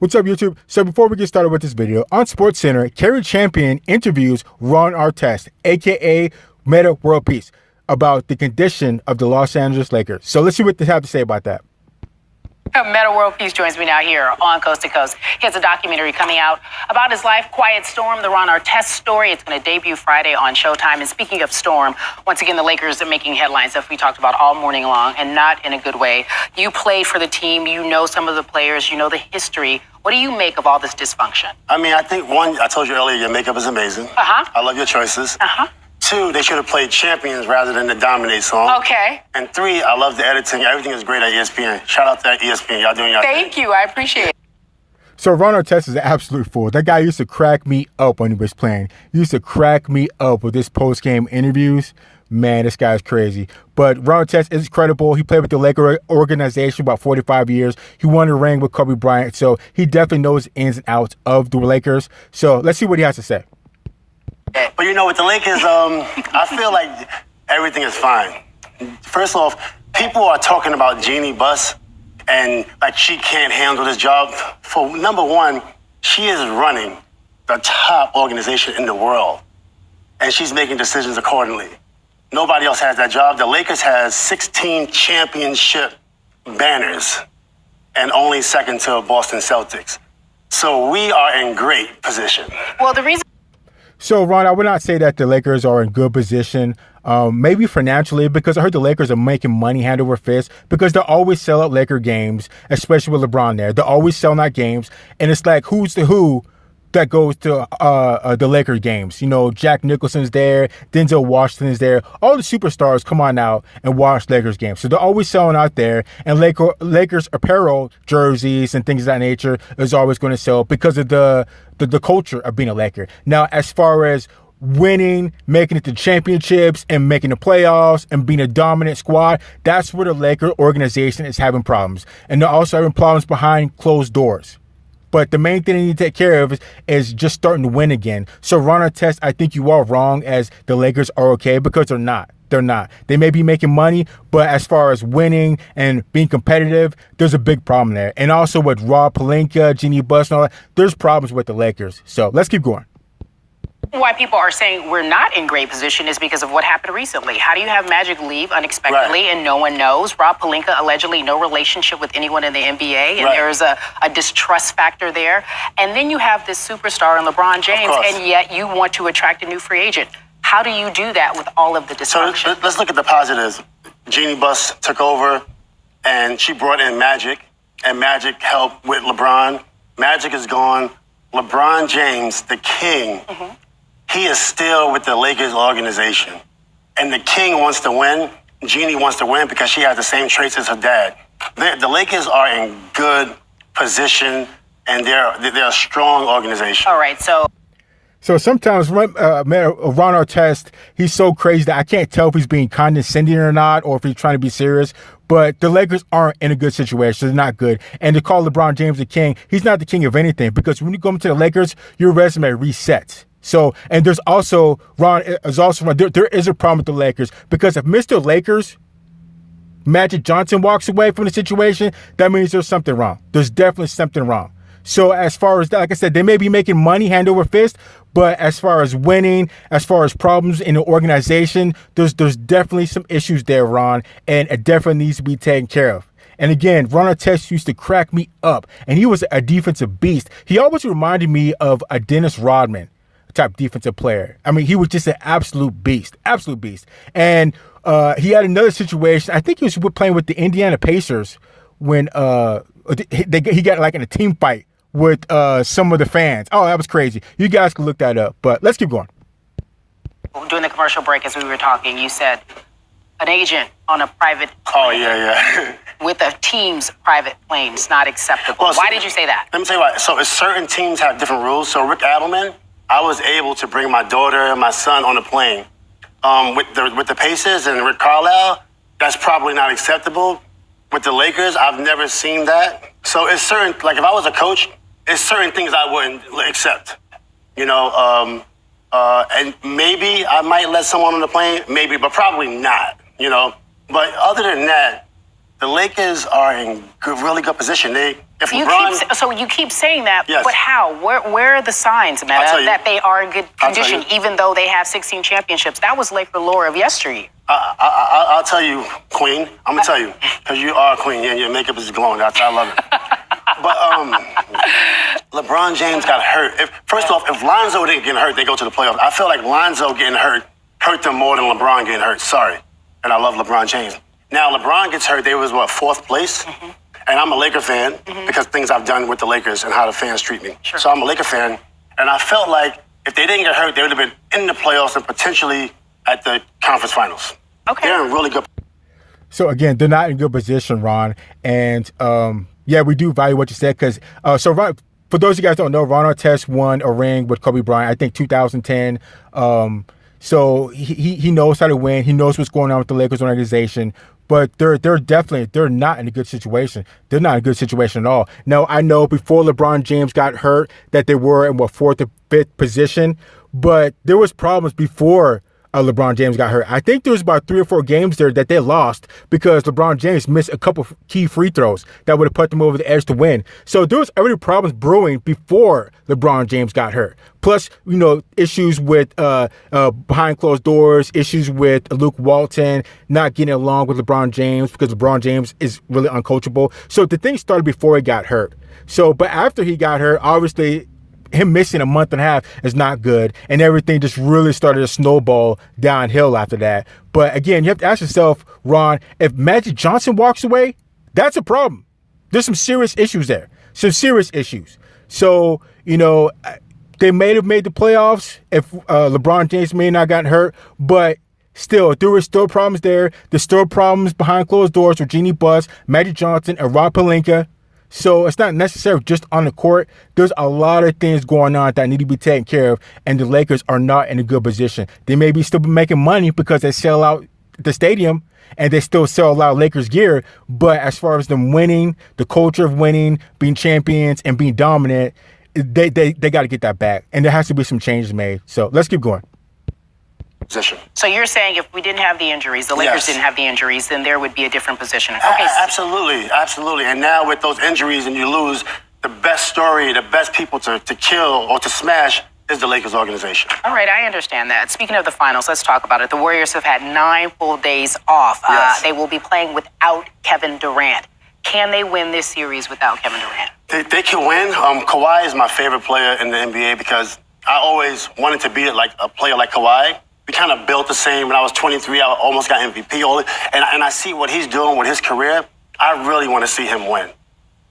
What's up, YouTube? So before we get started with this video, on SportsCenter, Cari Champion interviews Ron Artest, a.k.a. Metta World Peace, about the condition of the Los Angeles Lakers. So let's see what they have to say about that. Metta World Peace joins me now here on Coast to Coast. He has a documentary coming out about his life, Quiet Storm, the Ron Artest story. It's going to debut Friday on Showtime. And speaking of Storm, once again, the Lakers are making headlines that we talked about all morning long, and not in a good way. You played for the team. You know some of the players. You know the history. What do you make of all this dysfunction? I mean, I think, one, I told you earlier, your makeup is amazing. I love your choices. Two, they should have played Champions rather than the Dominate song. Okay. And three, I love the editing. Everything is great at ESPN. Shout out to ESPN. Y'all doing your thing. Thank you. I appreciate it. So Ron Artest is an absolute fool. That guy used to crack me up when he was playing. He used to crack me up with his post-game interviews. Man, this guy's crazy. But Ron Artest is credible. He played with the Laker organization about 45 years. He won a ring with Kobe Bryant. So he definitely knows the ins and outs of the Lakers. So let's see what he has to say. But you know, with the Lakers, I feel like everything is fine. First off, people are talking about Jeanie Buss and like she can't handle this job. For number one, she is running the top organization in the world, and she's making decisions accordingly. Nobody else has that job. The Lakers has 16 championship banners and only second to Boston Celtics. So we are in great position. Well, the reason... So, Ron, I would not say that the Lakers are in good position, maybe financially, because I heard the Lakers are making money hand over fist because they always sell out Laker games, especially with LeBron there. They're always selling out games, and it's like, who's the who that goes to the Lakers games? You know, Jack Nicholson's there, Denzel Washington's there. All the superstars come on out and watch Lakers games. So they're always selling out there, and Lakers apparel, jerseys, and things of that nature is always going to sell because of the culture of being a Laker. Now, as far as winning, making it to championships and making the playoffs and being a dominant squad, that's where the Laker organization is having problems. And they're also having problems behind closed doors. But the main thing they need to take care of is just starting to win again. So Ron Artest, I think you are wrong as the Lakers are okay, because they're not. They're not. They may be making money, but as far as winning and being competitive, there's a big problem there. And also with Rob Pelinka, Jeanie Buss, and all that, there's problems with the Lakers. So let's keep going. Why people are saying we're not in great position is because of what happened recently. How do you have Magic leave unexpectedly and no one knows? Rob Pelinka, allegedly no relationship with anyone in the NBA, and there's a distrust factor there. And then you have this superstar in LeBron James, and yet you want to attract a new free agent. How do you do that with all of the dysfunction? So let's look at the positives. Jeanie Buss took over, and she brought in Magic, and Magic helped with LeBron. Magic is gone. LeBron James, the king, he is still with the Lakers organization. And the king wants to win. Jeanie wants to win because she has the same traits as her dad. The Lakers are in good position, and they're a strong organization. All right, So sometimes Ron Artest, he's so crazy that I can't tell if he's being condescending or not, or if he's trying to be serious. But the Lakers aren't in a good situation. They're not good. And to call LeBron James the king, he's not the king of anything, because when you go into the Lakers, your resume resets. So, and there's also, there is a problem with the Lakers, because if Mr. Lakers, Magic Johnson, walks away from the situation, that means there's something wrong. There's definitely something wrong. So as far as that, like I said, they may be making money hand over fist, but as far as winning, as far as problems in the organization, there's definitely some issues there, Ron, and it definitely needs to be taken care of. And again, Ron Artest used to crack me up, and he was a defensive beast. He always reminded me of a Dennis Rodman type defensive player. I mean, he was just an absolute beast. And he had another situation. I think he was playing with the Indiana Pacers when he got like in a team fight with some of the fans. Oh, that was crazy. You guys can look that up. But let's keep going. During the commercial break, as we were talking, you said an agent on a private plane. Oh, yeah. With a team's private plane is not acceptable. Well, why did you say that? Let me tell you why. So certain teams have different rules. So Rick Adelman, I was able to bring my daughter and my son on the plane. With the Pacers and Rick Carlisle, that's probably not acceptable. With the Lakers, I've never seen that. So it's certain, like if I was a coach, it's certain things I wouldn't accept. You know, and maybe I might let someone on the plane, maybe, but probably not, you know. But other than that, the Lakers are in really good position. So you keep saying that, Yes. but how? Where are the signs, Metta, that they are in good condition, even though they have 16 championships? That was Laker lore of yesteryear. I'll tell you, Queen. I'm gonna tell you because you are a queen and your makeup is glowing. I love it. But LeBron James got hurt. First off, if Lonzo didn't get hurt, they go to the playoffs. I feel like Lonzo getting hurt them more than LeBron getting hurt. Sorry, and I love LeBron James. Now LeBron gets hurt. They was fourth place, and I'm a Laker fan because things I've done with the Lakers and how the fans treat me. Sure. So I'm a Laker fan, and I felt like if they didn't get hurt, they would have been in the playoffs and potentially at the conference finals. Okay, they're in really good. So again, they're not in good position, Ron, and we do value what you said because Ron, for those of you guys who don't know, Ron Artest won a ring with Kobe Bryant, I think 2010. So he knows how to win. He knows what's going on with the Lakers organization. But they're not in a good situation. They're not in a good situation at all. Now, I know before LeBron James got hurt that they were in fourth or fifth position, but there was problems before LeBron James got hurt. I think there was about 3 or 4 games there that they lost because LeBron James missed a couple key free throws that would have put them over the edge to win. So there was already problems brewing before LeBron James got hurt. Plus, issues with behind closed doors, issues with Luke Walton not getting along with LeBron James because LeBron James is really uncoachable. So the thing started before he got hurt. But after he got hurt, obviously, him missing a month and a half is not good, and everything just really started to snowball downhill after that. But again, you have to ask yourself, Ron, if Magic Johnson walks away, that's a problem. There's some serious issues there, some serious issues. So, they may have made the playoffs if LeBron James may not have gotten hurt, but still, there were still problems there. There's still problems behind closed doors with Jeanie Buss, Magic Johnson, and Rob Pelinka. So it's not necessarily just on the court. There's a lot of things going on that need to be taken care of, and the Lakers are not in a good position. They may be still making money because they sell out the stadium and they still sell a lot of Lakers gear, but as far as them winning, the culture of winning, being champions, and being dominant, they got to get that back, and there has to be some changes made. So let's keep going. Position. So you're saying if we didn't have the injuries, the Lakers didn't have the injuries, then there would be a different position. Okay. Absolutely. And now with those injuries and you lose, the best story, the best people to kill or to smash is the Lakers organization. All right, I understand that. Speaking of the finals, let's talk about it. The Warriors have had 9 full days off. Yes. They will be playing without Kevin Durant. Can they win this series without Kevin Durant? They can win. Kawhi is my favorite player in the NBA because I always wanted to be like a player like Kawhi. We kind of built the same. When I was 23, I almost got MVP. And I see what he's doing with his career. I really want to see him win.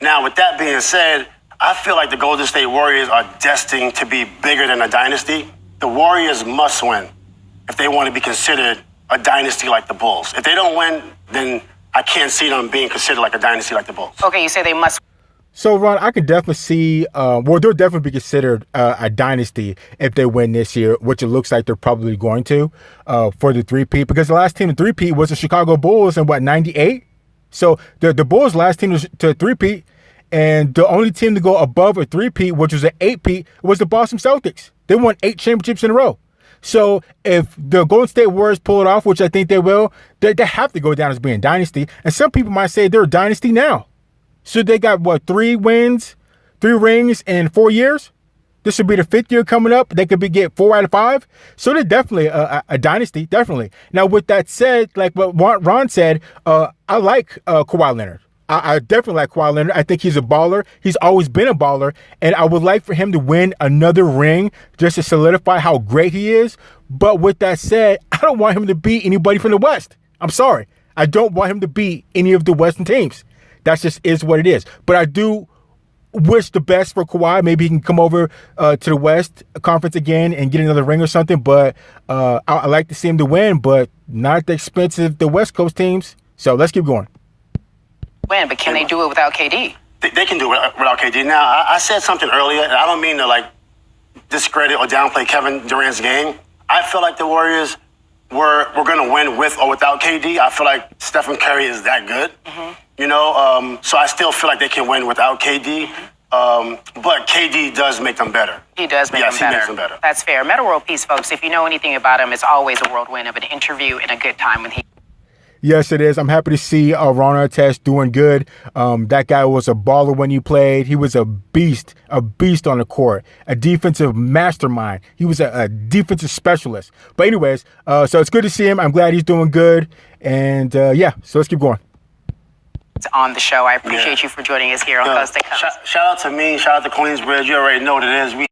Now, with that being said, I feel like the Golden State Warriors are destined to be bigger than a dynasty. The Warriors must win if they want to be considered a dynasty like the Bulls. If they don't win, then I can't see them being considered like a dynasty like the Bulls. Okay, you say they must. So, Ron, I could definitely see, they'll definitely be considered a dynasty if they win this year, which it looks like they're probably going to for the three-peat, because the last team to three-peat was the Chicago Bulls in, 98? So the Bulls' last team to three-peat, and the only team to go above a three-peat, which was an 8-peat, was the Boston Celtics. They won 8 championships in a row. So if the Golden State Warriors pull it off, which I think they will, they have to go down as being a dynasty. And some people might say they're a dynasty now. So they got, 3 wins, 3 rings in 4 years? This would be the 5th year coming up. They could get 4 out of 5. So they're definitely a dynasty, definitely. Now, with that said, like what Ron said, I like Kawhi Leonard. I definitely like Kawhi Leonard. I think he's a baller. He's always been a baller. And I would like for him to win another ring just to solidify how great he is. But with that said, I don't want him to beat anybody from the West. I'm sorry. I don't want him to beat any of the Western teams. That just is what it is. But I do wish the best for Kawhi. Maybe he can come over to the West Conference again and get another ring or something. But I like to see him to win, but not at the expense of the West Coast teams. So let's keep going. Win, but can they do it without KD? They can do it without KD. Now, I said something earlier, and I don't mean to discredit or downplay Kevin Durant's game. I feel like the Warriors were going to win with or without KD. I feel like Stephen Curry is that good. Mm-hmm. So I still feel like they can win without KD. Mm-hmm. But KD does make them better. He does make them better. Yes, he makes them better. That's fair. Metta World Peace, folks. If you know anything about him, it's always a whirlwind of an interview and a good time with him. Yes, it is. I'm happy to see Ron Artest doing good. That guy was a baller when he played. He was a beast on the court, a defensive mastermind. He was a defensive specialist. But anyways, so it's good to see him. I'm glad he's doing good. And yeah, so let's keep going. On the show. I appreciate you for joining us here on Coast to Coast. Shout out to me. Shout out to Queensbridge. You already know what it is.